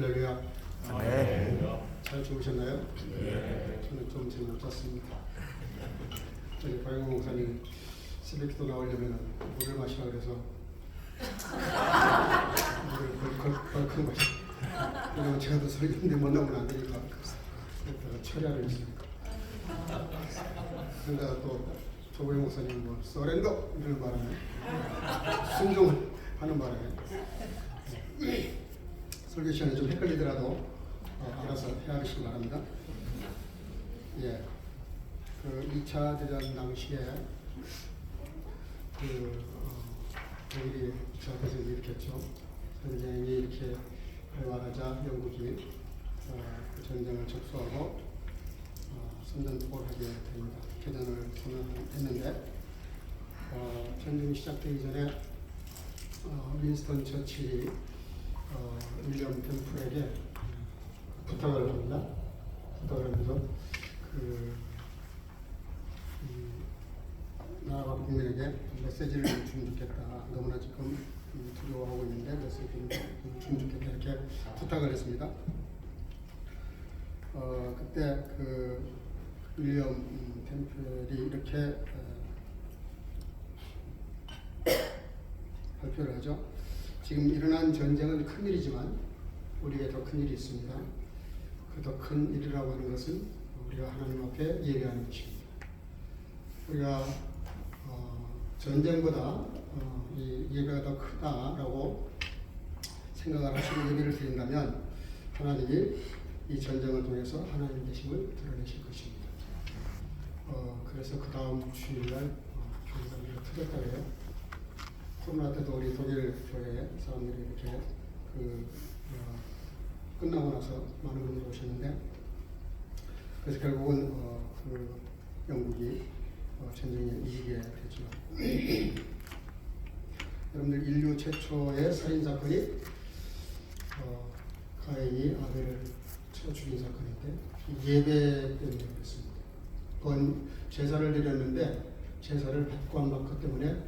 할렐루야. 네. 잘 주무셨나요? 네. 저는 좀 제일 못 잤습니다. 저희 박영호 목사님 새벽기도 나오려면 물을 마시라 그래서 물을 벌컥 마시. 왜냐면 제가 더 설교인데 못 나오면 안 되니까 그래서 처리하려 했습니다. 그러다가 또 조보영 목사님 뭐 서렌더 이런 바람에 순종을 하는 바람에 설교 시간에 좀 헷갈리더라도 알아서 헤아리시기 바랍니다. 예, 그 2차 대전 당시에 독일이 2차 대전을 일으켰죠. 전쟁이 이렇게 활발하자 영국이 그 전쟁을 접수하고 선전포고를 하게 됩니다. 개전을 선언했는데 전쟁이 시작되기 전에 윈스턴 처칠이 윌리엄 템플에게 부탁을 합니다. 부탁을 하면서 나라와 국민에게 메시지를 주면 좋겠다. 너무나 지금 두려워하고 있는데 메시지를 주면 좋겠다. 이렇게 부탁을 했습니다. 그때 그 윌리엄 템플이 이렇게 발표를 하죠. 지금 일어난 전쟁은 큰일이지만 우리에게 더 큰일이 있습니다. 그 더 큰 일이라고 하는 것은 우리가 하나님 앞에 예배하는 것입니다. 우리가 전쟁보다 이 예배가 더 크다라고 생각을 하시고 예배를 드린다면 하나님이 이 전쟁을 통해서 하나님 되심을 드러내실 것입니다. 그래서 그 다음 주일날 교회가 터졌다 그래요. 코로나 때도 우리 독일 교회 사람들이 이렇게 끝나고 나서 많은 분들이 오셨는데, 그래서 결국은 영국이 전쟁에 이기게 되죠. 여러분들 인류 최초의 살인 사건이 가인이 아벨을 쳐 죽인 사건인데 예배 때문에 그랬습니다. 그건 제사를 드렸는데 제사를 받고 안 받고 때문에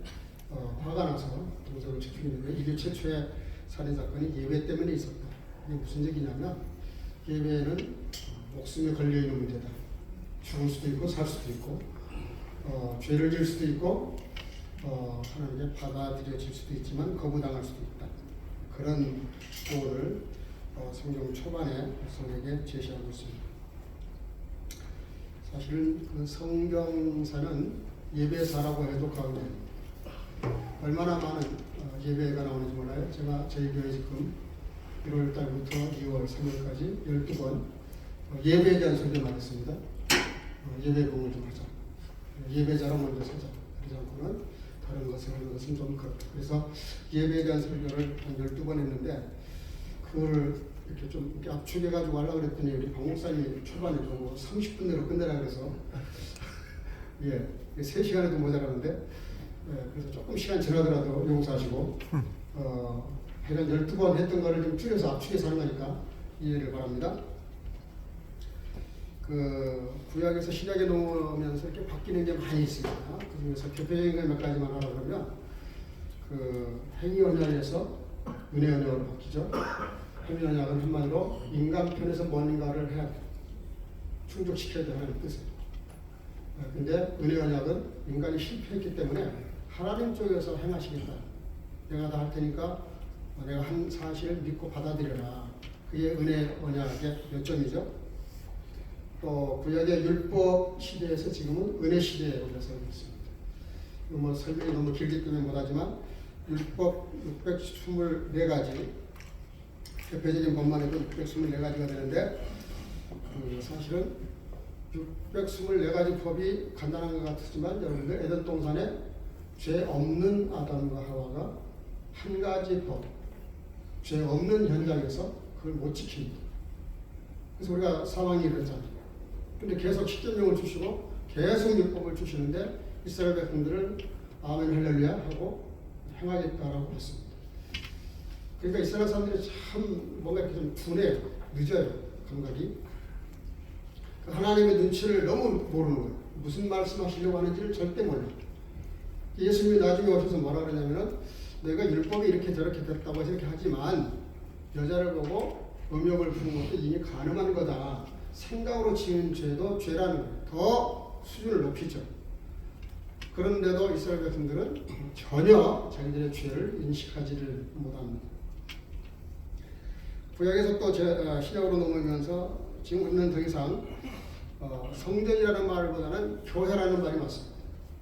화가 나서 동서를 쳐 죽였는데 인류 최초의 살인 사건이 예배 때문에 있었다. 이게 무슨 얘기냐면 예배는 목숨에 걸려있는 문제다. 죽을 수도 있고 살 수도 있고 죄를 지을 수도 있고 하나님께 받아들여질 수도 있지만 거부당할 수도 있다. 그런 교훈을 성경 초반에 성에게 제시하고 있습니다. 사실은 그 성경사는 예배사라고 해도 과언입니다. 얼마나 많은 예배가 나오는지 몰라요. 제가 저희 교회 지금 1월 달부터 2월 3월까지 12번 예배에 대한 설교만 했습니다. 예배봉을 좀 하자. 예배자로 먼저 서자. 그러지 않고는 다른 것을 하는 것은 좀 그렇다. 그래서 예배에 대한 설교를 한 12번 했는데 그거를 이렇게 좀 이렇게 압축해가지고 하려고 그랬더니 우리 박 목사님이 초반에 좀 30분 내로 끝내라 그래서 예, 3시간에도 모자라는데 그래서 조금 시간 지나더라도 용서하시고 하여간 12번 했던 거를 좀 줄여서 압축해서 하는 거니까 이해를 바랍니다. 그 구약에서 신약에 놓으면서 이렇게 바뀌는 게 많이 있습니다. 그 중에서 대표적인 것 몇 가지만 하라 그러면 그 행위 언약에서 은혜 언약으로 바뀌죠. 행위 언약은 한마디로 인간 편에서 뭔가를 해야 돼. 충족시켜야 돼 하는 뜻이에요. 근데 은혜 언약은 인간이 실패했기 때문에 하나님 쪽에서 행하시겠다. 내가 다 할 테니까 내가 한 사실을 믿고 받아들여라. 그게 은혜 언약의 요점이죠. 또 구약의 율법 시대에서 지금은 은혜 시대에 우리가 살고 있습니다. 뭐 설명이 너무 길기 때문에 못하지만 율법 624가지 대표적인 법만 해도 624가지가 되는데 사실은 624가지 법이 간단한 것 같지만 여러분들 에덴 동산에 죄 없는 아담과 하와가 한 가지 법, 죄 없는 현장에서 그걸 못 지킵니다. 그래서 우리가 사망이 일어났잖아요. 근데 계속 십계명을 주시고 계속 율법을 주시는데 이스라엘 백성들을 아멘 할렐루야 하고 행하겠다라고 했습니다. 그러니까 이스라엘 사람들이 참 뭔가 이렇게 좀 둔해요. 늦어요. 감각이. 하나님의 눈치를 너무 모르는 거예요. 무슨 말씀하시려고 하는지를 절대 몰라요. 예수님이 나중에 오셔서 뭐라 그러냐면은 너희가 율법이 이렇게 저렇게 됐다고 해서 이렇게 하지만 여자를 보고 음욕을 부는 것도 이미 가늠한 거다. 생각으로 지은 죄도 죄라는 거예요. 더 수준을 높이죠. 그런데도 이스라엘 백성들은 전혀 자기들의 죄를 인식하지를 못합니다. 구약에서 또 신약으로 넘어오면서 지금 우리는 더 이상 성전이라는 말보다는 교회라는 말이 맞습니다.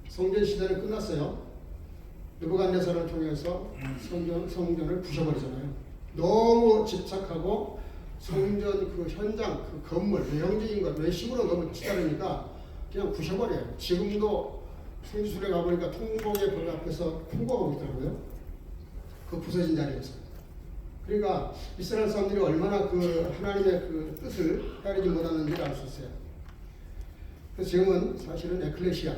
성전 시대는 끝났어요. 느부갓네살을 통해서 성전을 부셔버리잖아요. 너무 집착하고 성전 그 현장, 그 건물, 외형적인 것, 외식으로 너무 치달으니까 그냥 부셔버려요. 지금도 성지순례 가보니까 통곡의 벌 앞에서 통곡하고 있더라고요. 그 부서진 자리에서. 그러니까 이스라엘 사람들이 얼마나 그 하나님의 그 뜻을 따르지 못하는지를 알 수 있어요. 그래서 지금은 사실은 에클레시아,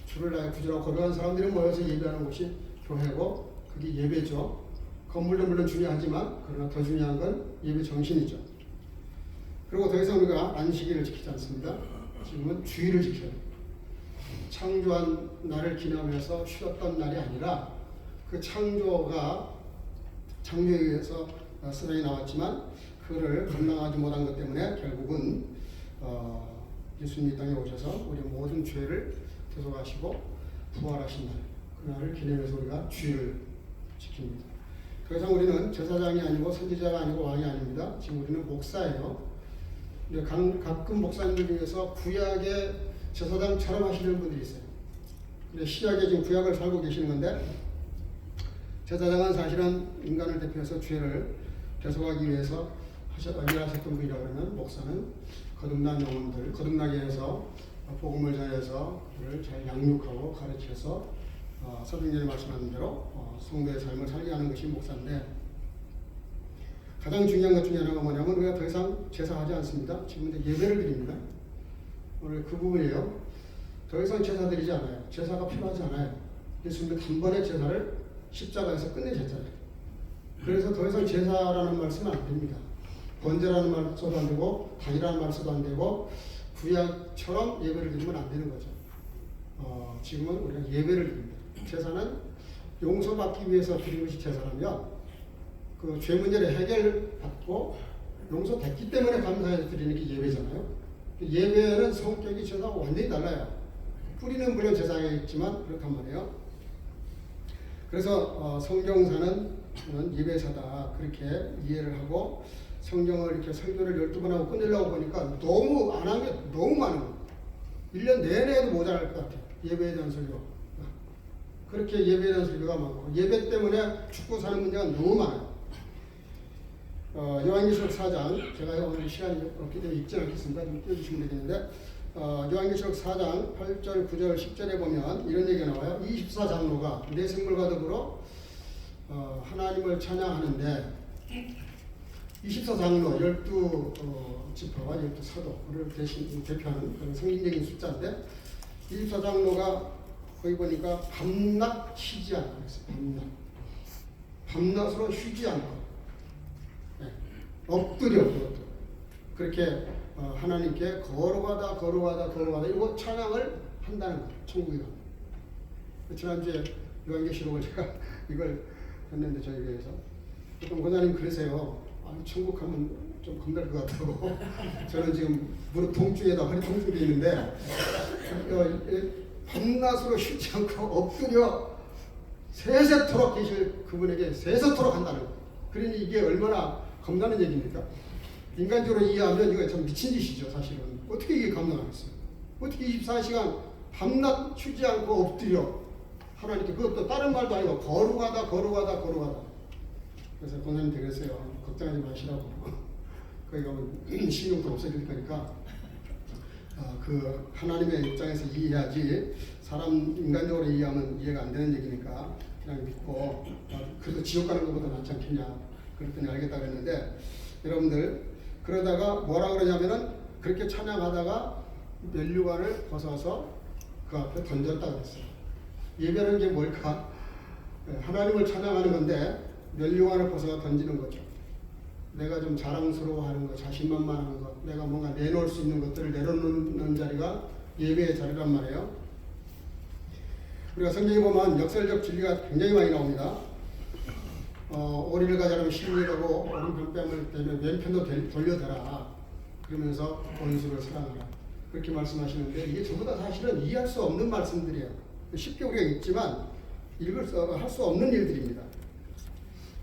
주를 나의 구주라고 고백한 사람들이 모여서 예배하는 곳이 교회고 그게 예배죠. 건물도 물론 중요하지만 그러나 더 중요한 건 예배 정신이죠. 그리고 더 이상 우리가 안식일을 지키지 않습니다. 지금은 주일을 지켜요. 창조한 날을 기념해서 쉬었던 날이 아니라 그 창조에 의해서 세상에 나왔지만 그거를 감당하지 못한 것 때문에 결국은 예수님이 땅에 오셔서 우리 모든 죄를 대속하시고 부활하신 날, 그날을 기념해서 우리가 주일을 지킵니다. 더 이상 우리는 제사장이 아니고 선지자가 아니고 왕이 아닙니다. 지금 우리는 목사예요. 가끔 목사님들 중에서 구약의 제사장처럼 하시는 분들이 있어요. 근데 신약에 지금 구약을 살고 계시는 건데 제사장은 사실은 인간을 대표해서 죄를 대속하기 위해서 일하셨던 분이라 그러면 목사는 거듭난 영혼들, 거듭나게 해서 복음을 전해서 그를 잘 양육하고 가르쳐서 서빙전에 말씀하는 대로 성도의 삶을 살게 하는 것이 목사인데 가장 중요한 것 중에 하나가 뭐냐면 우리가 더 이상 제사하지 않습니다. 지금 이제 예배를 드립니다. 오늘 그 부분이에요. 더 이상 제사 드리지 않아요. 제사가 필요하지 않아요. 예수님은 단번에 제사를 십자가에서 끝내셨잖아요. 그래서 더 이상 제사라는 말 쓰면 안 됩니다. 번제라는 말 써도 안 되고 단이라는 말 써도 안 되고 구약처럼 예배를 드리면 안 되는 거죠. 지금은 우리가 예배를 드립니다. 제사는 용서받기 위해서 드리는 것이 제사라면 그 죄 문제를 해결받고 용서됐기 때문에 감사해서 드리는 게 예배잖아요. 예배는 성격이 제사하고 완전히 달라요. 뿌리는 물론 제사에 있지만 그렇단 말이에요. 그래서 성경사는 예배사다 그렇게 이해를 하고 성경을 이렇게 설교를 12번 하고 끝내려고 보니까 너무 안 한 게 너무 많은 거예요. 1년 내내 해도 모자랄 것 같아요. 예배에 대한 설교. 그렇게 예배에 대한 설교가 많고 예배 때문에 죽고 사는 문제가 너무 많아요. 요한계시록 4장 제가 오늘 시간이 없기 때문에 읽지 않겠습니다. 좀 띄워주시면 되겠는데 요한계시록 4장 8절 9절 10절에 보면 이런 얘기가 나와요. 24장로가 내 생물과 더불어 하나님을 찬양하는데 24장로 12지파와 12사도를 대표하는 그런 성인적인 숫자인데 24장로가 거기 보니까 밤낮 쉬지 않고 있어요. 밤낮으로 쉬지 않고 엎드려 그렇게 하나님께 걸어가다 이거 찬양을 한다는 거예요. 천국에 가면. 지난주에 요한계시록을 제가 이걸 했는데 저희 교회에서 보통 권사님 그러세요. 천국 가면 좀 겁날 것 같다고. 저는 지금 무릎 통증에다 허리 통증도 있는데 밤낮으로 쉬지 않고 엎드려 세세토록 계실 그분에게 세세토록 한다는 거예요. 그러니 이게 얼마나 겁나는 얘기입니까? 인간적으로 이해하면 이거 참 미친 짓이죠. 사실은 어떻게 이게 감당하겠어요? 어떻게 24시간 밤낮 쉬지 않고 엎드려 하나님께 그것도 다른 말도 아니고 거룩하다. 그래서 권사님 되겠어요. 걱정하지 마시라고. 거기 가면 신용도 없어질 거니까 그 하나님의 입장에서 이해하지 사람 인간적으로 이해하면 이해가 안 되는 얘기니까 그냥 믿고 그래도 지옥 가는 것보다 낫지 않겠냐. 그랬더니 알겠다 그랬는데 여러분들 그러다가 뭐라 그러냐면은 그렇게 찬양하다가 면류관을 벗어서 그 앞에 던졌다 그랬어요. 예배라는 게 뭘까? 하나님을 찬양하는 건데 면류관을 벗어 던지는 거죠. 내가 좀 자랑스러워하는 것, 자신만만한 것, 내가 뭔가 내놓을 수 있는 것들을 내려놓는 자리가 예배의 자리란 말이에요. 우리가 성경에 보면 역설적 진리가 굉장히 많이 나옵니다. 오리를 가자면 신리라고 오른편뺨을 대면 왼편도 돌려대라. 그러면서 원수를 사랑하라. 그렇게 말씀하시는데 이게 전부 다 사실은 이해할 수 없는 말씀들이에요. 쉽게 우리가 읽지만 할 수 없는 일들입니다.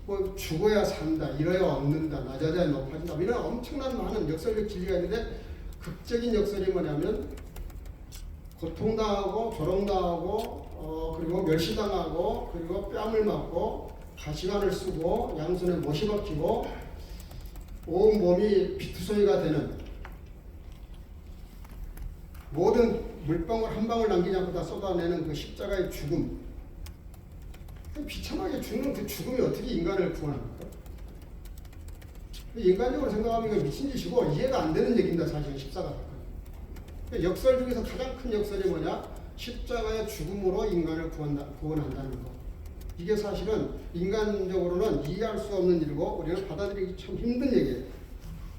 뭐 죽어야 산다, 잃어야 얻는다, 낮아져야 높아진다, 이런 엄청난 많은 역설적 진리가 있는데 극적인 역설이 뭐냐면 고통당하고 조롱당하고 그리고 멸시당하고 그리고 뺨을 맞고 가시관을 쓰고 양손에 못이 박히고 온 몸이 피투성이가 되는 모든 물방울 한 방울 남기지 않고 다 쏟아내는 그 십자가의 죽음, 비참하게 죽는 그 죽음이 어떻게 인간을 구원합니까? 인간적으로 생각하면 이거 미친 짓이고 이해가 안 되는 얘기입니다. 사실은 십자가 사건. 역설 중에서 가장 큰 역설이 뭐냐? 십자가의 죽음으로 인간을 구원한다는 것. 이게 사실은 인간적으로는 이해할 수 없는 일이고 우리는 받아들이기 참 힘든 얘기예요.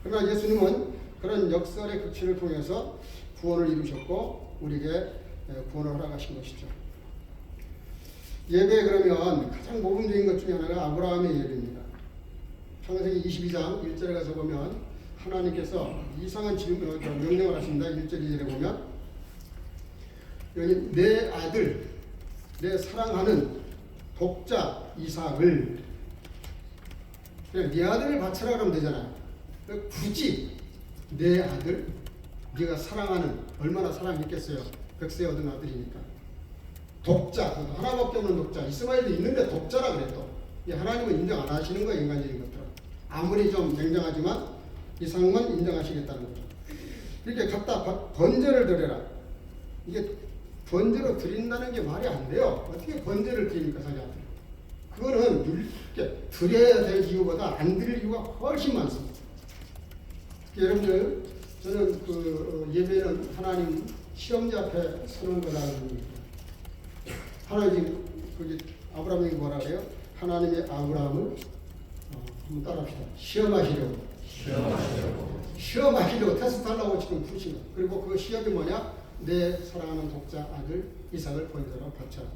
그러나 예수님은 그런 역설의 극치를 통해서 구원을 이루셨고 우리에게 구원을 허락하신 것이죠. 예배 그러면 가장 모범적인 것 중에 하나가 아브라함의 예배입니다. 창세기 22장 1절에 가서 보면 하나님께서 이상한 명령을 하십니다. 1절 2절에 보면 여기 내 아들 내 사랑하는 독자 이삭을 그냥 네 아들을 바쳐라 그러면 되잖아요. 굳이 내 아들 네가 사랑하는 얼마나 사랑했겠어요. 백세 얻은 아들이니까 독자 하나밖에 없는 독자 이스마엘도 있는데 독자라 그랬또 하나님은 인정 안 하시는 거예요. 인간적인 것들은 아무리 좀 냉정하지만 이상은 인정하시겠다는 거죠. 이렇게 갖다 번제를 드려라. 이게 번제로 드린다는 게 말이 안 돼요. 어떻게 번제를 드립니까 자기한테? 그거는 이렇게 드려야 될 이유보다 안 드릴 이유가 훨씬 많습니다. 여러분들 저는 그 예배는 하나님 시험지 앞에 서는 거라는 얘기입니다. 하나님 거기 아브라함이 뭐라 그래요? 하나님의 아브라함을 한번 따라합시다. 시험하시려고 테스트하려고 지금 부르신 거. 그리고 그 시험이 뭐냐? 내 사랑하는 독자 아들 이삭을 번제로 바쳐라.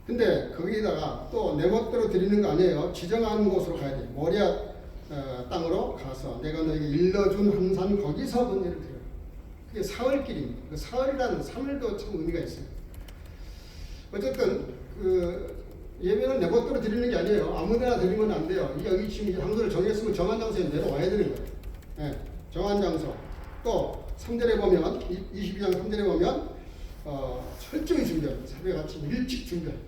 근데 거기다가 또 내 멋대로 드리는 거 아니에요. 지정한 곳으로 가야 돼요. 모리아 땅으로 가서 내가 너에게 일러준 한산 거기서 번제를 드려. 그게 사흘길입니다. 그 사흘이라는 3일도 참 의미가 있어요. 어쨌든 그 예배는 내 멋대로 드리는 게 아니에요. 아무데나 드리면 안 돼요. 여기 지금 장소를 정했으면 정한 장소에 내려와야 되는 거예요. 네, 정한 장소. 또 3절에 보면 22장 3절에 보면 철저히 준비합니다. 새벽 아침 일찍 준비합니다.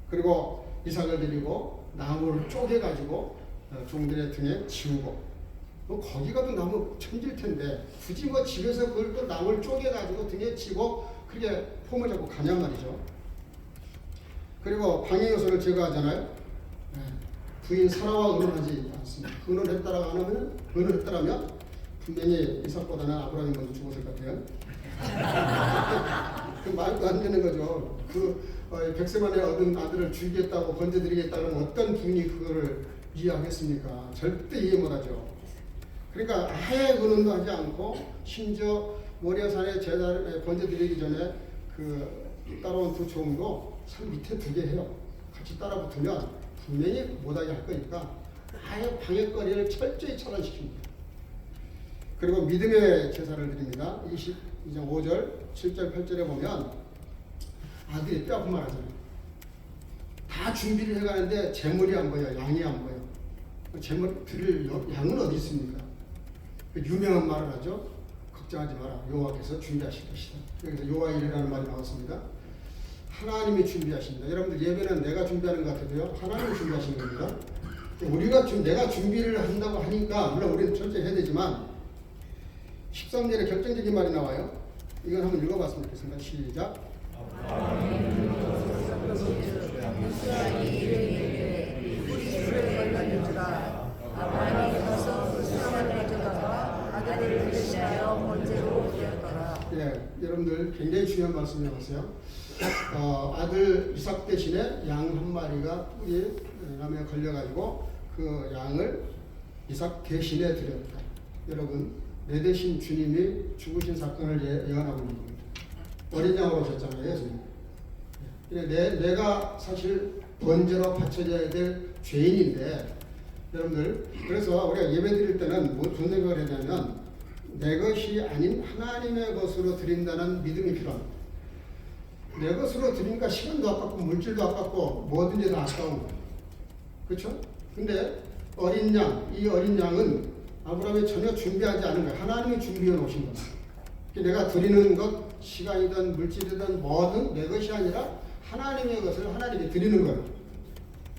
그리고 이삭을 드리고 나무를 쪼개가지고 종들의 등에 지우고 거기 가도 나무 천질 텐데 굳이 뭐 집에서 그걸 또 나무를 쪼개가지고 등에 지고 그렇게 폼을 잡고 가냔 말이죠. 그리고 방해 요소를 제거하잖아요. 부인 사라와 의논하지 않습니다. 의논했다라면 분명히 이삭보다는 아브라함이 먼저 죽었을 것 같아요. 그 말도 안 되는 거죠. 그 백세만에 얻은 아들을 죽이겠다고 번제드리겠다는 어떤 부인이 그거를 이해하겠습니까? 절대 이해 못하죠. 그러니까 아예 의논도 하지 않고 심지어 모리아산에 제사를 번제드리기 전에 그 따라온 두 종도 산 밑에 두게 해요. 같이 따라 붙으면 분명히 못하게 할 거니까 아예 방해거리를 철저히 차단시킵니다. 그리고 믿음의 제사를 드립니다. 22장 5절, 7절, 8절에 보면 아들이 뼈 아픈 말 하잖아요. 다 준비를 해가는데 재물이 안 보여, 양이 안 보여. 재물 드릴 양은 어디 있습니까? 유명한 말을 하죠. 걱정하지 마라. 여호와께서 준비하실 것이다. 여기서 여호와이라는 말이 나왔습니다. 하나님이 준비하십니다. 여러분들 예배는 내가 준비하는 것 같아도요. 하나님이 준비하시는 겁니다. 내가 준비를 한다고 하니까 물론 우리는 철저히 해야 되지만 13절에 결정적인 말이 나와요. 이건 한번 읽어봤으면 좋겠습니다. 시작. 예, 여러분들 굉장히 중요한 말씀을 하세요. 아들 이삭 대신에 양 한 마리가 뿔이 나무에 걸려가지고 그 양을 이삭 대신에 드렸다. 여러분 내 대신 주님이 죽으신 사건을 예언하고 있는 겁니다. 어린 양으로 오셨잖아요. 예수님. 내가 사실 번제로 바쳐져야 될 죄인인데 여러분들 그래서 우리가 예배 드릴 때는 무슨 생각을 해야 되냐면 내 것이 아닌 하나님의 것으로 드린다는 믿음이 필요합니다. 내 것으로 드리니까 시간도 아깝고 물질도 아깝고 뭐든지 다 아까운 거예요. 그렇죠? 근데 어린 양, 이 어린 양은 아브라함이 전혀 준비하지 않은 거예요. 하나님이 준비해 놓으신 겁니다. 내가 드리는 것, 시간이든 물질이든 뭐든 내 것이 아니라 하나님의 것을 하나님께 드리는 거예요.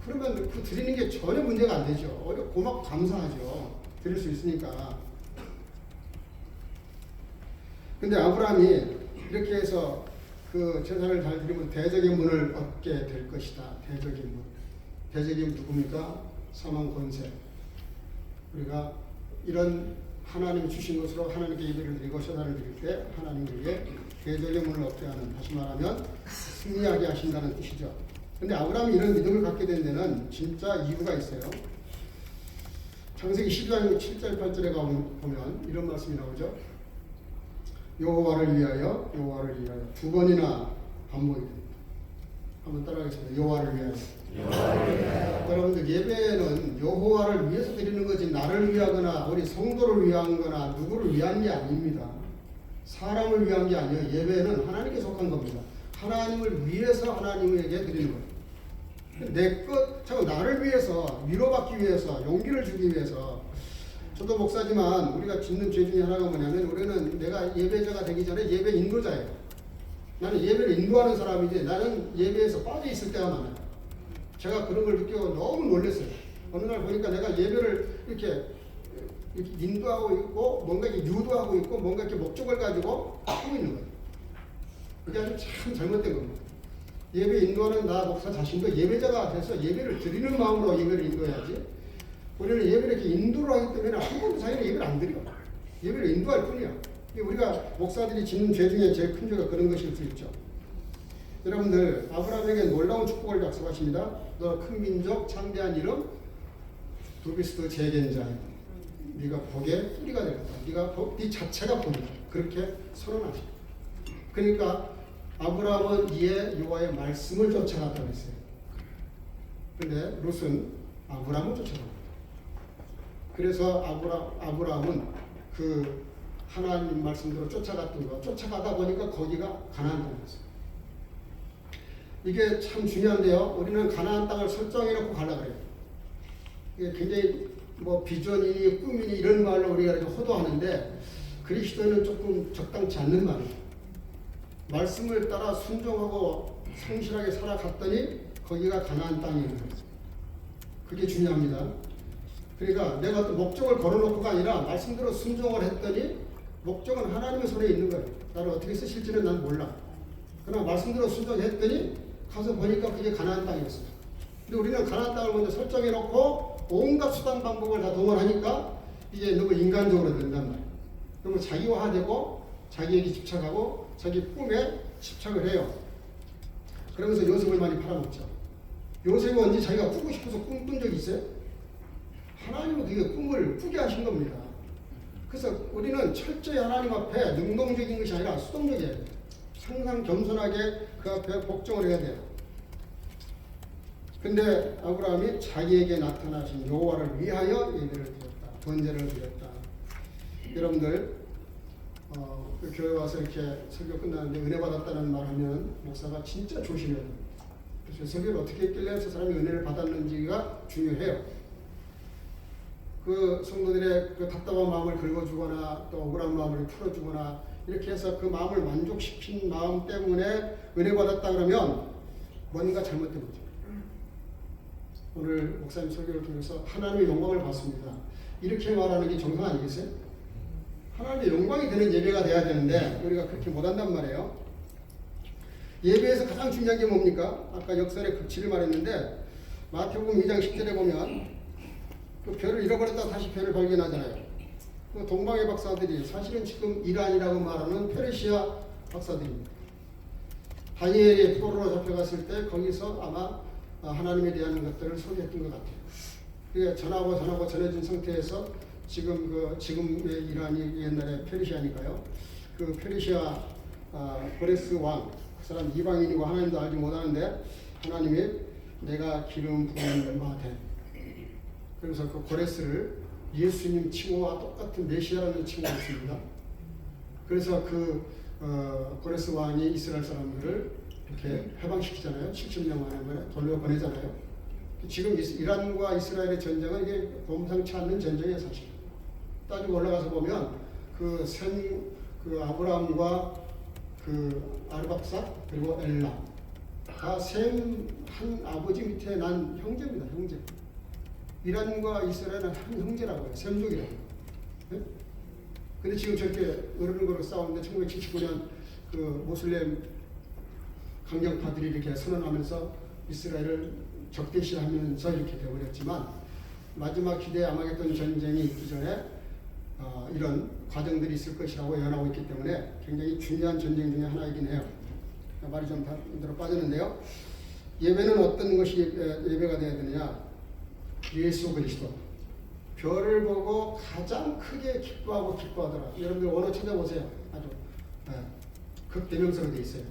그러면 그 드리는 게 전혀 문제가 안 되죠. 고맙고 감사하죠. 드릴 수 있으니까. 근데 아브라함이 이렇게 해서 그 제사를 잘 드리면 대적의 문을 얻게 될 것이다. 대적의 문. 대적이 누굽니까? 사망 권세. 우리가 이런 하나님이 주신 것으로 하나님께 예배를 드리고 제사를 드릴 때 하나님에게 대적의 문을 얻게 하는, 다시 말하면 승리하게 하신다는 뜻이죠. 근데 아브라함이 이런 믿음을 갖게 된 데는 진짜 이유가 있어요. 창세기 12장 7절 8절에 보면 이런 말씀이 나오죠. 여호와를 위하여, 여호와를 위하여 두 번이나 반복이 됩니다. 한번 따라하겠습니다. 여호와를 위하여. 여러분들 예배는 여호와를 위해서 드리는 거지 나를 위하거나 우리 성도를 위한 거나 누구를 위한 게 아닙니다. 사람을 위한 게 아니에요. 예배는 하나님께 속한 겁니다. 하나님을 위해서 하나님에게 드리는 거예요. 내 것, 저 나를 위해서, 위로받기 위해서, 용기를 주기 위해서. 저도 목사지만 우리가 짓는 죄 중에 하나가 뭐냐면 우리는 내가 예배자가 되기 전에 예배 인도자예요. 나는 예배를 인도하는 사람이지 나는 예배에서 빠져 있을 때가 많아요. 제가 그런 걸 느끼고 너무 놀랐어요. 어느 날 보니까 내가 예배를 이렇게 인도하고 있고 뭔가 이렇게 유도하고 있고 뭔가 이렇게 목적을 가지고 하고 있는 거예요. 그게 아주 참 잘못된 겁니다. 예배 인도하는 나 목사 자신도 예배자가 돼서 예배를 드리는 마음으로 예배를 인도해야지. 우리는 예배를 이렇게 인도를 하기 때문에 한 번도 자기는 예배를 안 드려. 예배를 인도할 뿐이야. 우리가 목사들이 짓는 죄 중에 제일 큰 죄가 그런 것일 수 있죠. 여러분들 아브라함에게 놀라운 축복을 약속하십니다. 너 큰 민족 창대한 이름 두비스도 재견자야. 네가 복의 뿌리가 될 거다. 네 자체가 복이다. 그렇게 선언하십니다. 그러니까 아브라함은 이에 여호와의 말씀을 쫓아갔다고 했어요. 그런데 롯은 아브라함을 쫓아갑니다. 그래서 아브라함은 그 하나님 말씀대로 쫓아갔던 거, 쫓아가다 보니까 거기가 가나안 땅이었어요. 이게 참 중요한데요. 우리는 가나안 땅을 설정해놓고 가려고 그래요. 이게 굉장히 뭐 비전이니 꿈이니 이런 말로 우리가 이렇게 호도하는데 그리스도는 조금 적당치 않는 말이에요. 말씀을 따라 순종하고 성실하게 살아갔더니 거기가 가나안 땅이에요. 그게 중요합니다. 그러니까 내가 어떤 목적을 걸어놓고가 아니라 말씀대로 순종을 했더니 목적은 하나님의 손에 있는 거예요. 나를 어떻게 쓰실지는 난 몰라. 그러나 말씀대로 순종했더니 가서 보니까 그게 가나안 땅이었어요. 근데 우리는 가나안 땅을 먼저 설정해놓고 온갖 수단 방법을 다 동원하니까 이제 너무 인간적으로 된단 말이에요. 너무 자기화되고 자기에게 집착하고 자기 꿈에 집착을 해요. 그러면서 요셉을 많이 팔아먹죠. 요셉이 언제 자기가 꾸고 싶어서 꿈꾼 적이 있어요? 하나님은 그게 꿈을 꾸게 하신 겁니다. 그래서 우리는 철저히 하나님 앞에 능동적인 것이 아니라 수동적이어야 돼요. 항상 겸손하게 그 앞에 복종을 해야 돼요. 근데 아브라함이 자기에게 나타나신 여호와를 위하여 예배를 드렸다. 번제를 드렸다. 여러분들 그 교회 와서 이렇게 설교 끝나는데 은혜 받았다는 말 하면 목사가 진짜 조심해야 됩니다. 그래서 설교를 어떻게 했길래 저 사람이 은혜를 받았는지가 중요해요. 그 성도들의 그 답답한 마음을 긁어주거나 또 억울한 마음을 풀어주거나 이렇게 해서 그 마음을 만족시킨 마음 때문에 은혜 받았다 그러면 뭔가 잘못된 거죠. 오늘 목사님 설교를 통해서 하나님의 영광을 받습니다. 이렇게 말하는 게 정상 아니겠어요? 하나님의 영광이 되는 예배가 돼야 되는데 우리가 그렇게 못한단 말이에요. 예배에서 가장 중요한 게 뭡니까? 아까 역설의 극치를 말했는데 마태복음 2장 10절에 보면 그 별을 잃어버렸다 다시 별을 발견하잖아요. 그 동방의 박사들이 사실은 지금 이란이라고 말하는 페르시아 박사들입니다. 다니엘이 포로로 잡혀갔을 때 거기서 아마 하나님에 대한 것들을 소개했던 것 같아요. 그게 전하고 전해진 상태에서 지금의 이란이 옛날에 페르시아니까요. 그 페르시아 고레스 왕 그 사람 이방인이고 하나님도 알지 못하는데 하나님이 내가 기름 부은 바 돼. 그래서 그 고레스를 예수님 칭호와 똑같은 메시아라는 칭호가 있습니다. 그래서 그 고레스 왕이 이스라엘 사람들을 이렇게 해방시키잖아요. 70년 만에 돌려보내잖아요. 지금 이란과 이스라엘의 전쟁은 이게 범상치 않는 전쟁이에요, 사실. 따지고 올라가서 보면 그 아브라함과 그 아르박삭 그리고 엘라 다 셈 한 아버지 밑에 난 형제입니다, 형제. 이란과 이스라엘은 한 형제라고 해요, 셈족이라고. 네? 근데 지금 저렇게 어른으로 싸우는데 1979년 그 모슬렘 강경파들이 이렇게 선언하면서 이스라엘을 적대시하면서 이렇게 되어버렸지만 마지막 기대 아마겟돈 전쟁이 있기 전에 이런 과정들이 있을 것이라고 예언하고 있기 때문에 굉장히 중요한 전쟁 중에 하나이긴 해요. 말이 좀 들어 빠졌는데요. 예배는 어떤 것이 예배가 되어야 되느냐? 예수 그리스도. 별을 보고 가장 크게 기뻐하더라. 여러분들 원어 찾아보세요. 아주 극대명사로 되어 있어요.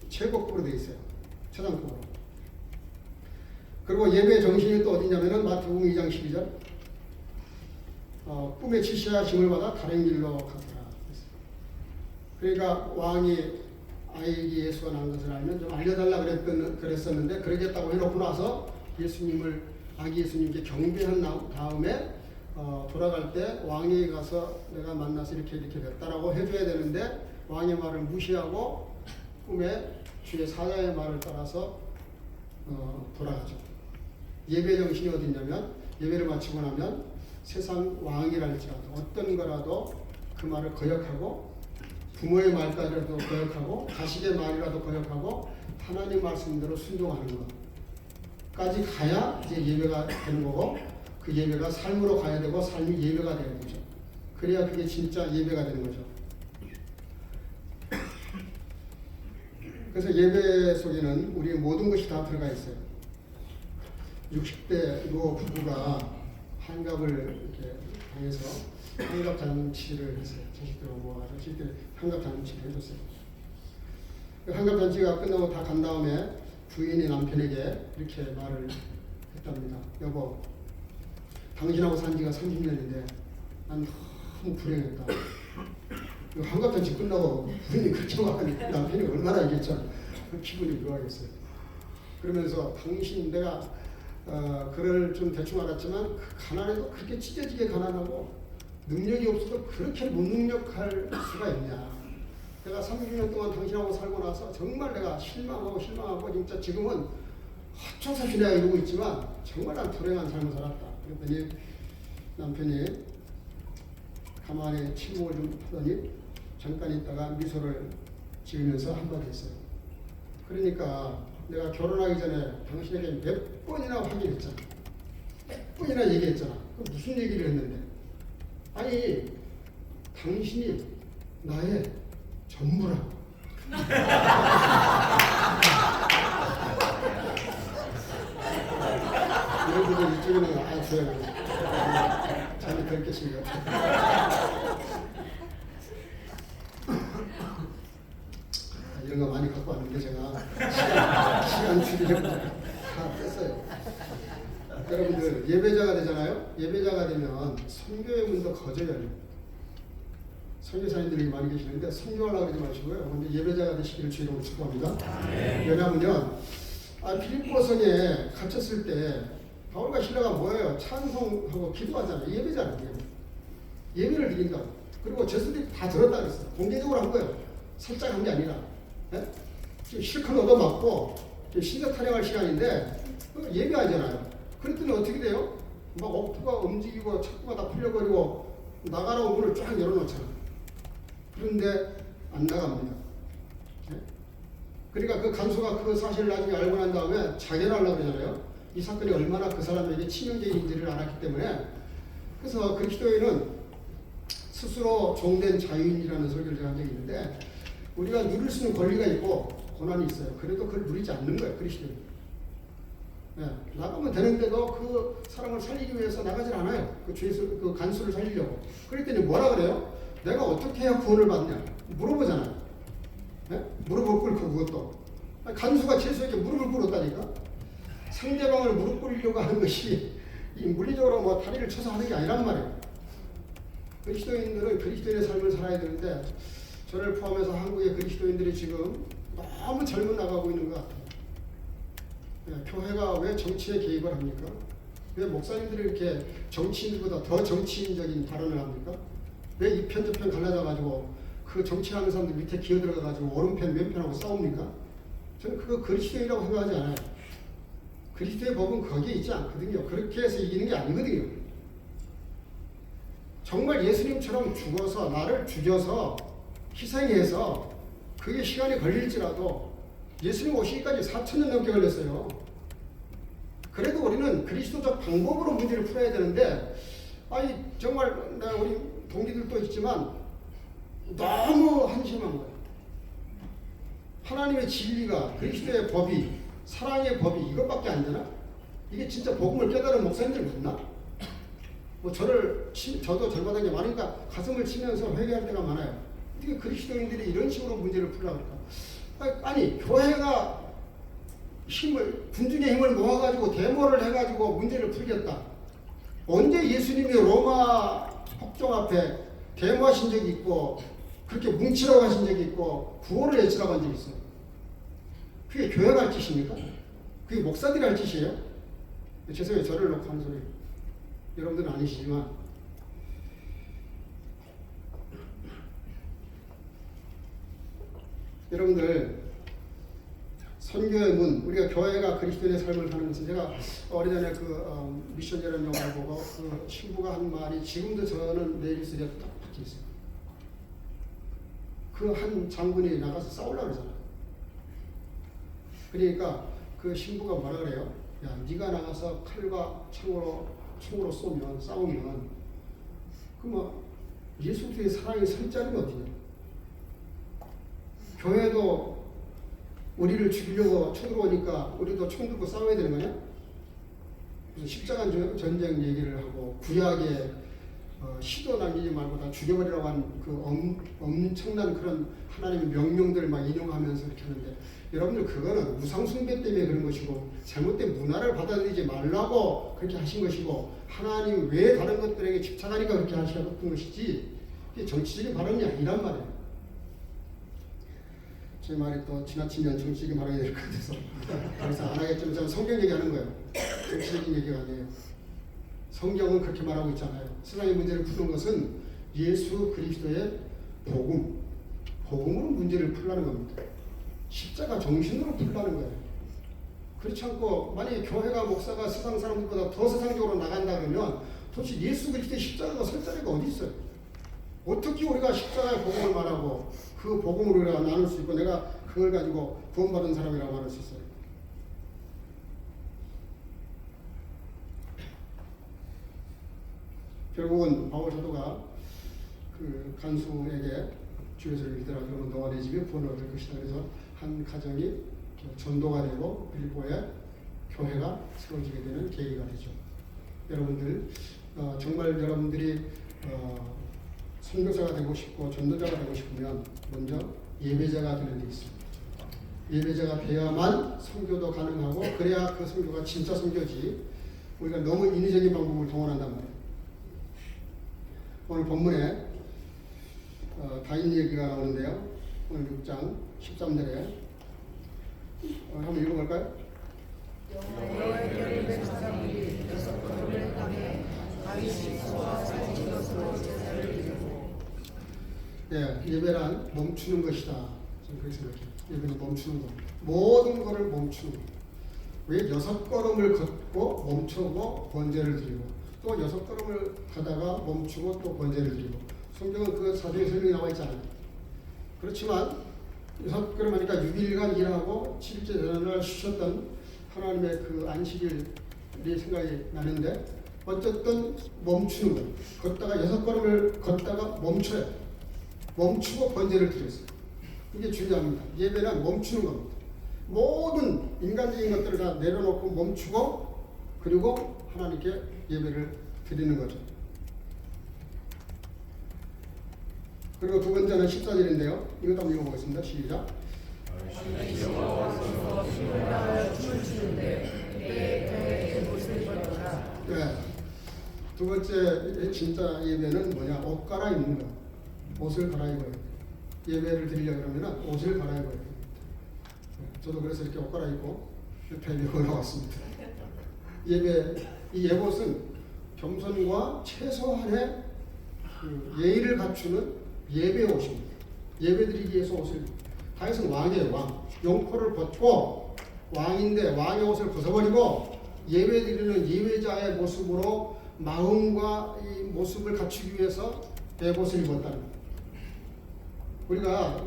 최고급으로 되어 있어요. 최상급으로. 그리고 예배의 정신이 또 어디냐면은 마태복음 2장 12절. 꿈에 지시하 힘을 받아 다른 길로 갔더라. 그러니까 왕이 아이에게 예수가 난 것을 알면 좀 알려달라 그랬었는데 그러겠다고 해놓고 나서 아기 예수님께 경배한 다음에 돌아갈 때 왕에게 가서 내가 만나서 이렇게 됐다라고 해줘야 되는데 왕의 말을 무시하고 꿈에 주의 사자의 말을 따라서 돌아가죠. 예배 정신이 어디 있냐면 예배를 마치고 나면 세상 왕이랄지라도 어떤 거라도 그 말을 거역하고 부모의 말까지라도 거역하고 자식의 말이라도 거역하고 하나님 말씀대로 순종하는 것까지 가야 이제 예배가 되는 거고 그 예배가 삶으로 가야 되고 삶이 예배가 되는 거죠. 그래야 그게 진짜 예배가 되는 거죠. 그래서 예배 속에는 우리의 모든 것이 다 들어가 있어요. 60대 노 부부가 환갑을 이렇게 당해서 환갑 잔치를 했어요. 자식들하고 모아가지고 자식들 환갑 잔치를 해줬어요. 그 환갑 잔치가 끝나고 다 간 다음에 부인이 남편에게 이렇게 말을 했답니다. 여보, 당신하고 산 지가 30년인데 난 너무 불행했다. 환갑 잔치 끝나고 부인이 그렇게 말하니 남편이 얼마나 이겠죠. 기분이 묘하겠어요. 그러면서 당신 내가 그를 좀 대충 알았지만 그 가난해도 그렇게 찢어지게 가난하고 능력이 없어도 그렇게 무능력할 수가 있냐. 내가 30년 동안 당신하고 살고 나서 정말 내가 실망하고 진짜 지금은 헛조사시 내가 이러고 있지만 정말 난 불행한 삶을 살았다. 그랬더니 남편이 가만히 침묵을 좀 하더니 잠깐 있다가 미소를 지으면서 한마디 했어요. 그러니까 내가 결혼하기 전에 당신에게 몇 번이나 확인했잖아. 몇 번이나 얘기했잖아. 그 무슨 얘기를 했는데? 아니, 당신이 나의 전부라고. 여러분들 이쪽에는 좋아요. 잠이 덜 깼습니다. 이런 거 많이 갖고 왔는데 제가 시간 줄이려고 다 뺐어요. 여러분들 예배자가 되잖아요. 예배자가 되면 선교의 문도 거저 열려요. 선교사님들이 많이 계시는데 선교하려고 하지 마시고요. 근데 예배자가 되시기를 주의로 축복합니다. 왜냐하면 빌립보성에 갇혔을 때 바울과 실라가 뭐예요? 찬송하고 기도하잖아요. 예배잖아요. 예배를 드린다. 그리고 제수들이 다 들었다 그랬어요. 공개적으로 한 거예요. 살짝 한 게 아니라. 네? 지금 실컷 얻어맞고 신적 타령할 시간인데 예배하잖아요. 그랬더니 어떻게 돼요? 막 억부가 움직이고 착부가 다 풀려버리고 나가라고 문을 쫙 열어놓잖아요. 그런데 안 나갑니다. 네? 그러니까 그 간수가 그 사실을 나중에 알고 난 다음에 자결하려고 그러잖아요. 이 사건이 얼마나 그 사람에게 치명적인지를 알았기 때문에. 그래서 그리스도인은 스스로 종된 자유인이라는 소리를 제가 한 적이 있는데 우리가 누릴 수 있는 권리가 있고 고난이 있어요. 그래도 그걸 누리지 않는 거예요. 그리스도인. 네, 나가면 되는데도 그 사람을 살리기 위해서 나가질 않아요. 그 간수를 살리려고. 그랬더니 뭐라 그래요? 내가 어떻게 해야 구원을 받냐? 물어보잖아요. 네? 무릎을 꿇고 그것도 간수가 재수에게 무릎을 꿇었다니까. 상대방을 무릎 꿇으려고 하는 것이 이 물리적으로 뭐 다리를 쳐서 하는 게 아니란 말이에요. 그리스도인들은 그리스도인의 삶을 살아야 되는데 저를 포함해서 한국의 그리스도인들이 지금 너무 잘못 나가고 있는 것 같아요. 교회가 왜 정치에 개입을 합니까? 왜 목사님들이 이렇게 정치인들보다 더 정치인적인 발언을 합니까? 왜 이 편 저 편 갈라져가지고 그 정치하는 사람들 밑에 기어들어가가지고 오른편 왼편하고 싸웁니까? 저는 그거 그리스도인이라고 생각하지 않아요. 그리스도의 법은 거기에 있지 않거든요. 그렇게 해서 이기는 게 아니거든요. 정말 예수님처럼 죽어서 나를 죽여서 희생해서 그게 시간이 걸릴지라도 예수님 오시기까지 4,000년 넘게 걸렸어요. 그래도 우리는 그리스도적 방법으로 문제를 풀어야 되는데 아니 정말 우리 동기들도 있지만 너무 한심한 거예요. 하나님의 진리가 그리스도의 법이 사랑의 법이 이것밖에 안 되나? 이게 진짜 복음을 깨달은 목사님들 맞나? 뭐 저도 잘못한 게 많으니까 가슴을 치면서 회개할 때가 많아요. 어떻게 그리스도인들이 이런 식으로 문제를 풀려고 할까? 아니 교회가 군중의 힘을 모아가지고 데모를 해가지고 문제를 풀겠다. 언제 예수님이 로마 폭정 앞에 데모하신 적이 있고 그렇게 뭉치라고 하신 적이 있고 구호를 외치라고 한 적이 있어요. 그게 교회가 할 짓입니까? 그게 목사들이 할 짓이에요? 죄송해요. 저를 놓고 하는 소리. 여러분들은 아니시지만 여러분들 선교의 문, 우리가 교회가 그리스도인의 삶을 사는 것은 제가 오래전에 미션이라는 영화를 보고 그 신부가 한 말이 지금도 저는 내 입술에 딱 박혀 있어요. 그 한 장군이 나가서 싸우려고 그러잖아요. 그러니까 그 신부가 뭐라 그래요? 야, 네가 나가서 칼과 총으로 싸우면 뭐 예수 그리스도의 사랑이 설 자리는 어디냐? 교회도 우리를 죽이려고 쳐들어오니까 우리도 총 들고 싸워야 되는 거냐? 무슨 십자가 전쟁 얘기를 하고 구약에 시도 남기지 말고 다 죽여버리라고 한 그 엄청난 그런 하나님의 명령들을 막 인용하면서 이렇게 하는데 여러분들 그거는 우상숭배 때문에 그런 것이고 잘못된 문화를 받아들이지 말라고 그렇게 하신 것이고 하나님 외에 다른 것들에게 집착하니까 그렇게 하셨던 것이지 이게 정치적인 발언이 아니란 말이에요. 제 말이 또 지나치면 정치적인 발언이 될 것 같아서 그래서 안 하겠지만 저는 성경 얘기하는 거예요. 정치적인 얘기가 아니에요. 성경은 그렇게 말하고 있잖아요. 세상의 문제를 푸는 것은 예수 그리스도의 복음으로 문제를 풀라는 겁니다. 십자가 정신으로 풀라는 거예요. 그렇지 않고 만약에 교회가 목사가 세상 사람들보다 더 세상적으로 나간다 그러면 도대체 예수 그리스도의 십자가가 설 자리가 어디 있어요? 어떻게 우리가 십자가의 복음을 말하고 그 복음으로 우리가 나눌 수 있고 내가 그걸 가지고 구원받은 사람이라고 말할 수 있어요? 결국은 바울 사도가 그 간수에게 주에서 믿으라 그러면 너와 내 집이 구원을 얻을 것이다. 그래서 한 가정이 전도가 되고 빌보에 교회가 세워지게 되는 계기가 되죠. 여러분들 정말 여러분들이 선교사가 되고 싶고 전도자가 되고 싶으면 먼저 예배자가 되는 데 있습니다. 예배자가 돼야만 선교도 가능하고 그래야 그 선교가 진짜 선교지 우리가 너무 인위적인 방법을 동원한단 말이에요. 오늘 본문에 다인 얘기가 나오는데요. 오늘 6장 13절에 한번 읽어볼까요? 여호와의 백성이 여섯 걸음을 향해 다윗이 소와 자기 것으로 제사를 드리고 예배란 멈추는 것이다. 저는 그렇게 생각해요. 예배는 멈추는 것. 모든 것을 멈추는 것. 왜 6걸음을 걷고 멈추고 번제를 드리고 또 6걸음을 가다가 멈추고 또 번제를 드리고 성경은 그 사도의 설명이 나와 있잖아요. 그렇지만 6걸음 하니까 6일간 일하고 7일째 되는 날 쉬셨던 하나님의 그 안식일이 생각이 나는데 어쨌든 멈추는 거예요. 걷다가 6걸음을 걷다가 멈춰요. 멈추고 번제를 드렸어요. 이게 중요합니다. 예배는 멈추는 겁니다. 모든 인간적인 것들을 다 내려놓고 멈추고 그리고 하나님께 예배를 드리는 거죠. 그리고 두 번째는 14절인데요. 이것도 한번 읽어보겠습니다. 시작. 위하여 춤을 추는데 내 옷을 입었더라. 네. 두 번째 진짜 예배는 뭐냐? 옷 갈아입는 거. 옷을 갈아입어야 돼. 예배를 드리려고 그러면 옷을 갈아입어야 돼. 저도 그래서 이렇게 옷 갈아입고 뱀이 올라왔습니다. 이 예봇은 겸손과 최소한의 그 예의를 갖추는 예배 옷입니다. 예배 드리기 위해서 옷을 다윗은 왕이에요. 왕. 용포를 벗고 왕인데 왕의 옷을 벗어버리고 예배 드리는 예배자의 모습으로 마음과 이 모습을 갖추기 위해서 예봇을 입었다는 거예요. 우리가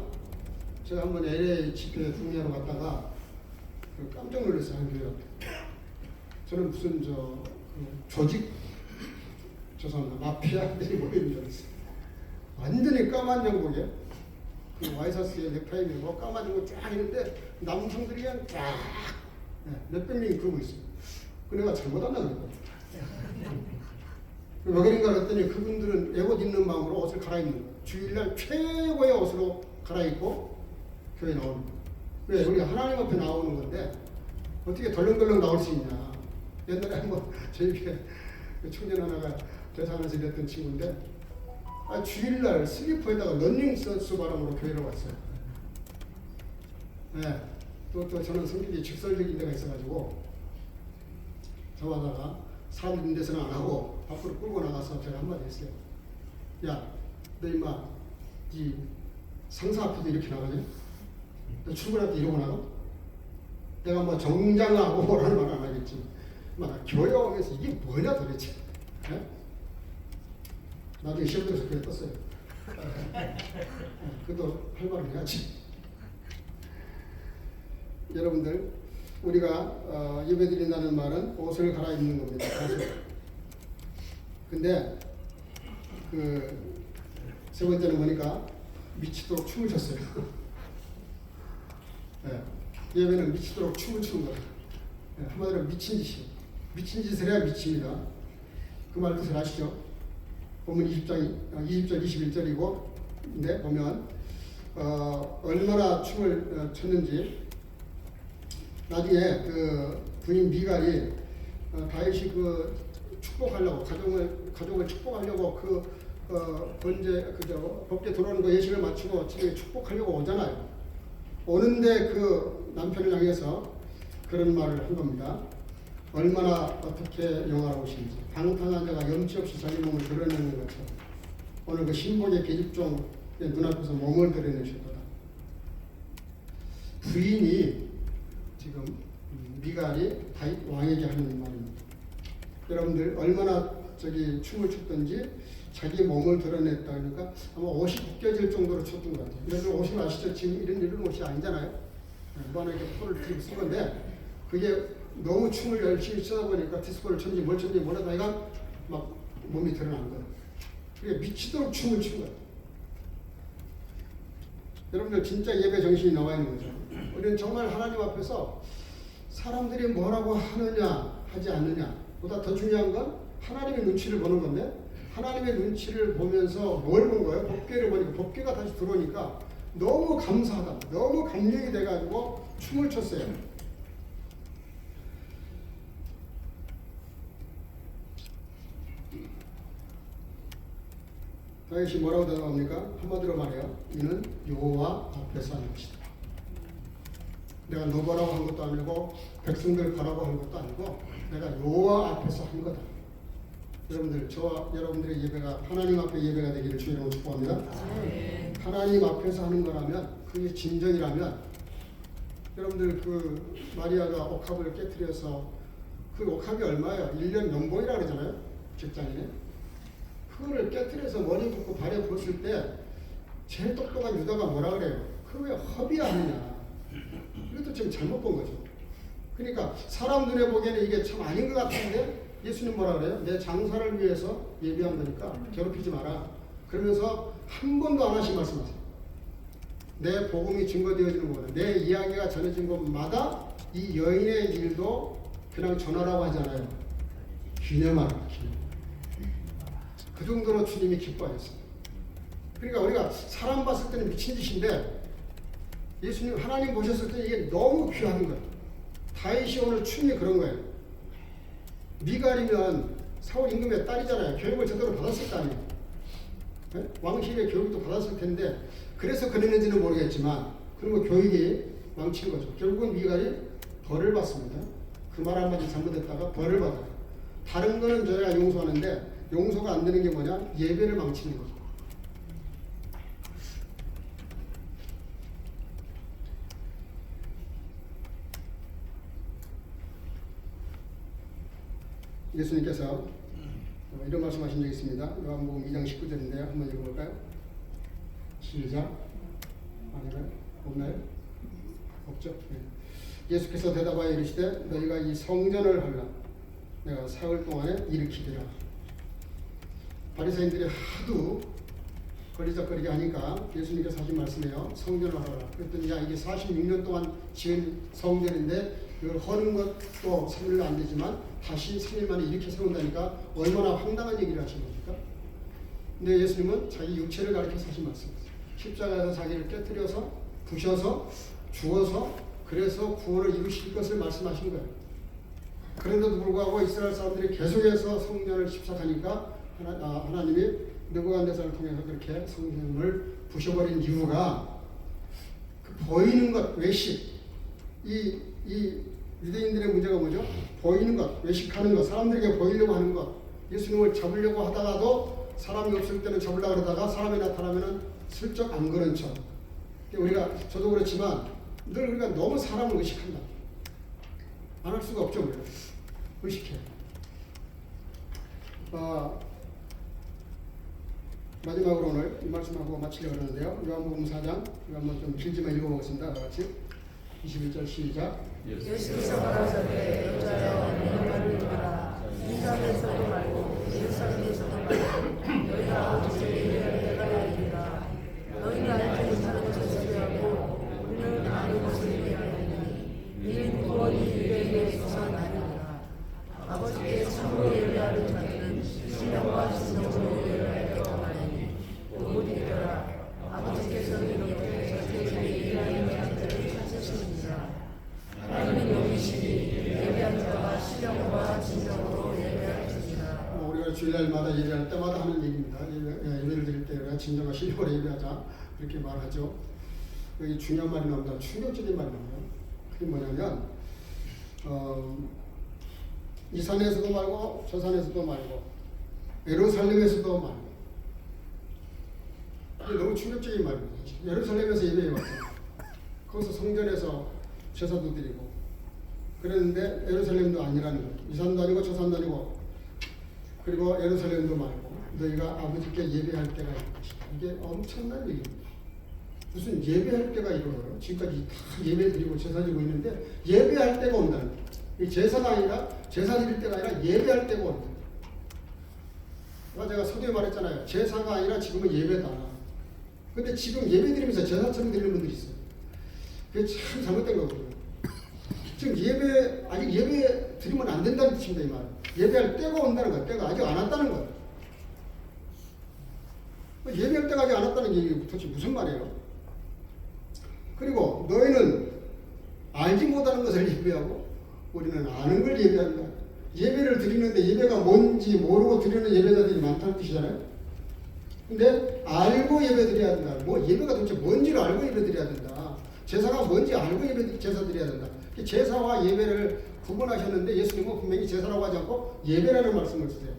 제가 한번 LA 집회 중계하러 갔다가 깜짝 놀랐어요. 한 교회 저는 무슨 조직 죄송합니다. 마피아들이 모이는 줄 알았어요. 완전히 까만 양복에 그 와이셔츠에 넥타이 메고 까만 양복 쫙 있는데 남성들이 그냥 쫙 몇백 명이 그러고 있어요. 그 내가 잘못한다 그랬거든요. 왜 그런가 그랬더니 그분들은 애옷 입는 마음으로 옷을 갈아입는 거예요. 주일날 최고의 옷으로 갈아입고 교회에 나오는 거예요. 왜? 우리가 하나님 앞에 나오는 건데 어떻게 덜렁덜렁 나올 수 있냐. 옛날에 한번 저희 교회 청년 하나가 대사하면서 이랬던 친구인데 주일날 슬리퍼에다가 런닝셔츠 바람으로 교회로 왔어요. 네. 또 저는 성격이 직설적인 데가 있어가지고 저하다가 사람 있는 데서는 안 하고 밖으로 끌고 나가서 제가 한마디 했어요. 야, 너 임마 이 상사 앞에도 이렇게 나가냐? 너 출근할 때 이러고 나가? 내가 뭐 정장하고 뭐라는 말 안 하겠지. 막 교회 오면서 이게 뭐냐 도대체? 네? 나중에 시험 들어서 그래 떴어요. 그래도 할 말은 해야지. 여러분들 우리가 예배 드린다는 말은 옷을 갈아입는 겁니다. 근데 그 세 번째는 보니까 미치도록 춤을 췄어요. 네. 예배는 미치도록 춤을 추는 거예요. 네. 한마디로 미친 짓이에요. 미친 짓을 해야 미칩니다. 그 말 뜻을 아시죠? 본문 20절 21절이고 근데 보면 얼마나 춤을 췄는지 나중에 그 부인 미갈이 다윗이 그 축복하려고 가족을 축복하려고 번제 법계 들어오는 거 예식을 마치고 집에 축복하려고 오잖아요. 오는데 그 남편을 향해서 그런 말을 한 겁니다. 얼마나 어떻게 영화로우신지 방탕한 자가 염치 없이 자기 몸을 드러내는 것처럼 오늘 그 신복의 계집종의 눈앞에서 몸을 드러내셨도다. 부인이 지금 미갈이 다윗 왕에게 하는 말입니다. 여러분들 얼마나 춤을 췄던지 자기 몸을 드러냈다 그러니까 아마 옷이 벗겨질 정도로 췄던 것 같아요. 여러분 옷을 아시죠? 지금 이런 옷이 아니잖아요. 무한하게 포를 들고 쓴 건데 그게 너무 춤을 열심히 추다 보니까 디스코를 쳤는지 뭘 쳤는지 몰라도 내가 막 몸이 드러난 거예요. 그게 미치도록 춤을 춘 거예요. 여러분들 진짜 예배 정신이 나와 있는 거죠. 우리는 정말 하나님 앞에서 사람들이 뭐라고 하느냐 하지 않느냐 보다 더 중요한 건 하나님의 눈치를 보는 건데 하나님의 눈치를 보면서 뭘 본 거예요? 법궤를 보니까 법궤가 다시 들어오니까 너무 감사하다. 너무 감격이 돼가지고 춤을 췄어요. 다윗이 뭐라고 대답합니까? 한마디로 말해요. 이는 여호와 앞에서 한 것이다. 내가 너 보라고 한 것도 아니고 백성들 가라고 한 것도 아니고 내가 여호와 앞에서 한 거다. 여러분들 저와 여러분들의 예배가 하나님 앞에 예배가 되기를 주의 이름으로 축복합니다. 하나님 앞에서 하는 거라면 그게 진정이라면 여러분들 그 마리아가 옥합을 깨트려서 그 옥합이 얼마예요? 1년 연봉이라고 그러잖아요. 직장인에. 그거를 깨트려서 머리 붓고 발에 부었을 때 제일 똑똑한 유다가 뭐라 그래요? 그걸 왜 허비야 하느냐. 이것도 지금 잘못 본 거죠. 그러니까 사람 눈에 보기에는 이게 참 아닌 것 같은데 예수님 뭐라 그래요? 내 장사를 위해서 예비한 거니까 괴롭히지 마라. 그러면서 한 번도 안 하신 말씀하세요. 내 복음이 증거되어지는 곳, 내 이야기가 전해진 곳마다 이 여인의 일도 그냥 전하라고 하잖아요. 기념하라. 기념. 그 정도로 주님이 기뻐하셨어요. 그러니까 우리가 사람 봤을 때는 미친 짓인데 예수님 하나님 보셨을 때 이게 너무 귀한 거예요. 다윗이 오늘 춤이 그런 거예요. 미갈이면 사울 임금의 딸이잖아요. 교육을 제대로 받았을 거 아니에요. 네? 왕실의 교육도 받았을 텐데 그래서 그랬는지는 모르겠지만 그리고 교육이 망친 거죠. 결국은 미갈이 벌을 받습니다. 그 말 한마디 잘못했다가 벌을 받아요. 다른 거는 저희가 용서하는데 용서가 안 되는 게 뭐냐? 예배를 망치는 거죠. 예수님께서 이런 말씀하신 적이 있습니다. 요한복음 2장 19절인데요. 한번 읽어볼까요? 시작. 아니면 없나요? 없죠. 네. 예수께서 대답하여 이르시되 너희가 이 성전을 하려 내가 사흘 동안에 일으키리라. 바리새인들이 하도 거리적거리게 하니까 예수님께서 하신 말씀이에요. 성전을 하라. 그랬더니 야 이게 46년 동안 지은 성전인데 이걸 허는 것도 3일로 안 되지만 다시 3일 만에 이렇게 세운다니까 얼마나 황당한 얘기를 하신 겁니까? 근데 예수님은 자기 육체를 가리켜서 하신 말씀이에요. 십자가에서 자기를 깨뜨려서 부셔서 죽어서 그래서 구원을 이루실 것을 말씀하신 거예요. 그런데도 불구하고 이스라엘 사람들이 계속해서 성전을 집착하니까 하나님이 느부갓네살을 통해서 그렇게 성전을 부셔버린 이유가 그 보이는 것, 외식. 이 유대인들의 문제가 뭐죠? 보이는 것, 외식하는 것, 사람들에게 보이려고 하는 것. 예수님을 잡으려고 하다가도 사람이 없을 때는 잡으려고 하다가 사람이 나타나면은 슬쩍 안 그런 척. 우리가 저도 그렇지만 늘 우리가 너무 사람을 의식한다. 안 할 수가 없죠, 우리가. 의식해. 마지막으로 오늘 이 말씀하고 마치려고 하는데요. 요한복음 4장 이거 한번 좀 길지만 읽어보겠습니다. 다 같이 21절 시작. 예수께서 가라사대 여자여 너희 말을 들어라. 이스라엘에서도 말고 예루살렘에서도 말고 너희가 아버지의 예배할 때가 이르리라. 너희는 알지 못하는 것을 예배하고 우리는 아는 것을 예배하리니 이는 구원이 유대인에게서 나리라. 아버지께 참으로 예배하는 자들은 신령과 진정으로 예배할 때가 많으니 곧 이르라. 아버지께서 이렇게 저희에게 예배하는 자들을 찾으시느니라. 하나님은 영이시니 예배하는 자가 신령과 진정으로 예배할지니라. 우리가 주일날마다 예배할 때마다 하는 얘기입니다. 예배를 드릴 때 우리가 진정과 신령으로 예배하자 이렇게 말하죠. 여기 중요한 말이 나옵니다. 충격적인 말이 나와요. 그게 뭐냐면 이 산에서도 말고 저 산에서도 말고 예루살렘에서도 말고 이게 너무 충격적인 말입니다. 예루살렘에서 예배해왔죠. 거기서 성전에서 제사도 드리고 그랬는데 예루살렘도 아니라는 거예요. 이 산도 아니고 저 산도 아니고 그리고 예루살렘도 말고 너희가 아버지께 예배할 때가 있는 것이다. 이게 엄청난 얘기입니다. 무슨 예배할 때가 이루어요. 지금까지 다 예배 드리고 제사 드리고 있는데 예배할 때가 온다는 거예요. 이 제사가 아니라 제사 드릴 때가 아니라 예배할 때가 온다. 제가 서두에 말했잖아요. 제사가 아니라 지금은 예배다. 근데 지금 예배 드리면서 제사처럼 드리는 분들이 있어요. 그게 참 잘못된 거거든요. 지금 아직 예배 드리면 안 된다는 뜻입니다. 이 말은. 예배할 때가 온다는 거예요. 때가 아직 안 왔다는 거예요. 예배할 때가 아직 안 왔다는 게 도대체 무슨 말이에요? 그리고 너희는 알지 못하는 것을 예배하고 우리는 아는 걸 예배한다. 예배를 드리는데 예배가 뭔지 모르고 드리는 예배자들이 많다는 뜻이잖아요. 근데 알고 예배 드려야 된다. 예배가 도대체 뭔지를 알고 예배 드려야 된다. 제사가 뭔지 알고 제사 드려야 된다. 제사와 예배를 구분하셨는데 예수님은 분명히 제사라고 하지 않고 예배라는 말씀을 쓰세요.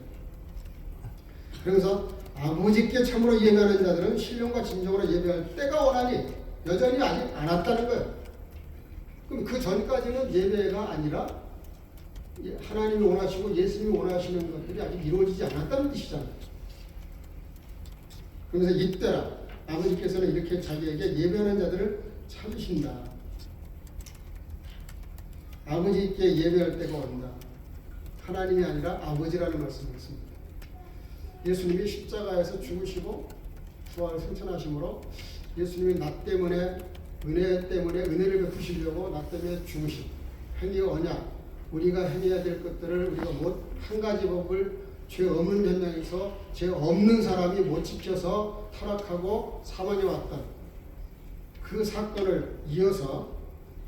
그래서 아버지께 참으로 예배하는 자들은 신령과 진정으로 예배할 때가 오나니 여전히 아직 안 왔다는 거예요. 그럼 그 전까지는 예배가 아니라 하나님이 원하시고 예수님이 원하시는 것들이 아직 이루어지지 않았다는 뜻이잖아요. 그래서 이때라 아버지께서는 이렇게 자기에게 예배하는 자들을 찾으신다. 아버지께 예배할 때가 온다. 하나님이 아니라 아버지라는 말씀을 했습니다. 예수님이 십자가에서 죽으시고 부활 승천하심으로 예수님이 나 때문에 은혜 때문에 은혜를 베푸시려고 나 때문에 죽으신 행위 언약 우리가 행해야 될 것들을 우리가 한 가지 법을 죄 없는 변명에서 죄 없는 사람이 못 지켜서 타락하고 사망에 왔던 그 사건을 이어서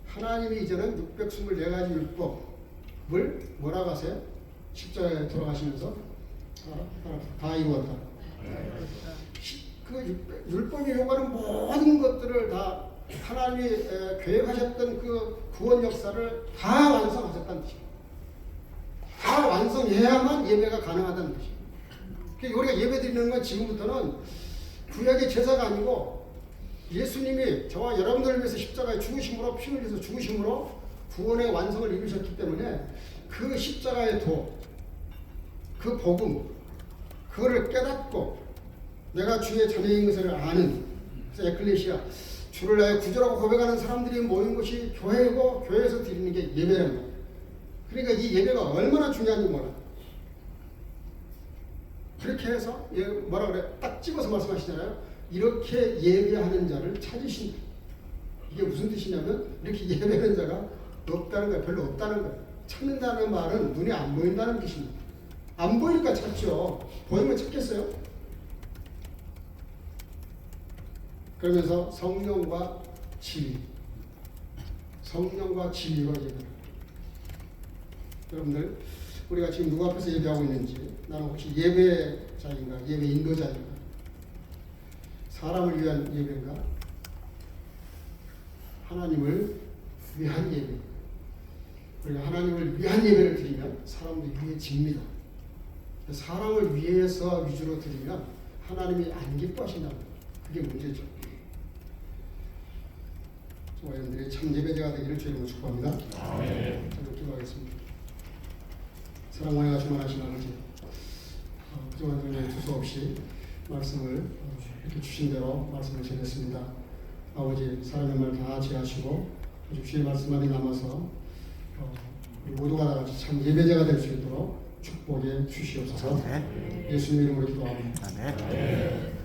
하나님이 이제는 624가지 율법을 뭐라고 하세요? 십자가에 돌아가시면서 다 이루었다. 그 율법이 요구하는 모든 것들을 다 하나님이 계획하셨던 그 구원 역사를 다 완성하셨다는 뜻입니다. 다 완성해야만 예배가 가능하다는 뜻입니다. 그러니까 우리가 예배 드리는 건 지금부터는 구약의 제사가 아니고 예수님이 저와 여러분들을 위해서 십자가에 죽으심으로 피 흘려서 죽으심으로 구원의 완성을 이루셨기 때문에 그 십자가의 도, 그 복음, 그거를 깨닫고 내가 주의 자녀인 것을 아는, 그래서 에클레시아, 주를 나의 구주라고 고백하는 사람들이 모인 곳이 교회이고 교회에서 드리는 게 예배라는 거예요. 그러니까 이 예배가 얼마나 중요한지 몰라. 그렇게 해서 뭐라 그래? 딱 집어서 말씀하시잖아요. 이렇게 예배하는 자를 찾으신다. 이게 무슨 뜻이냐면 이렇게 예배하는 자가 없다는 거예요. 별로 없다는 거예요. 찾는다는 말은 눈에 안 보인다는 뜻입니다. 안 보이니까 찾죠. 보이면 찾겠어요? 그러면서 성령과 진리, 성령과 진리로 예배합니다. 여러분들, 우리가 지금 누구 앞에서 예배하고 있는지, 나는 혹시 예배자인가, 예배 인도자인가, 사람을 위한 예배인가, 하나님을 위한 예배. 우리가 하나님을 위한 예배를 드리면 사람들이 위해집니다. 사람을 위해서 위주로 드리면 하나님이 안 기뻐하신다는 거예요. 그게 문제죠. 여러분들이 참 예배자가 되기를 주님으로 축복합니다. 저도 기도하겠습니다. 사랑과 충만하신 아버지, 그동안 중에 두서없이 말씀을 이렇게 주신 대로 말씀을 전했습니다. 아버지, 사람의 말 다 지하시고 주의 말씀만이 남아서 우리 모두가 다 같이 참 예배자가 될 수 있도록 축복해 주시옵소서. 예수님 이름으로 기도합니다. 아멘.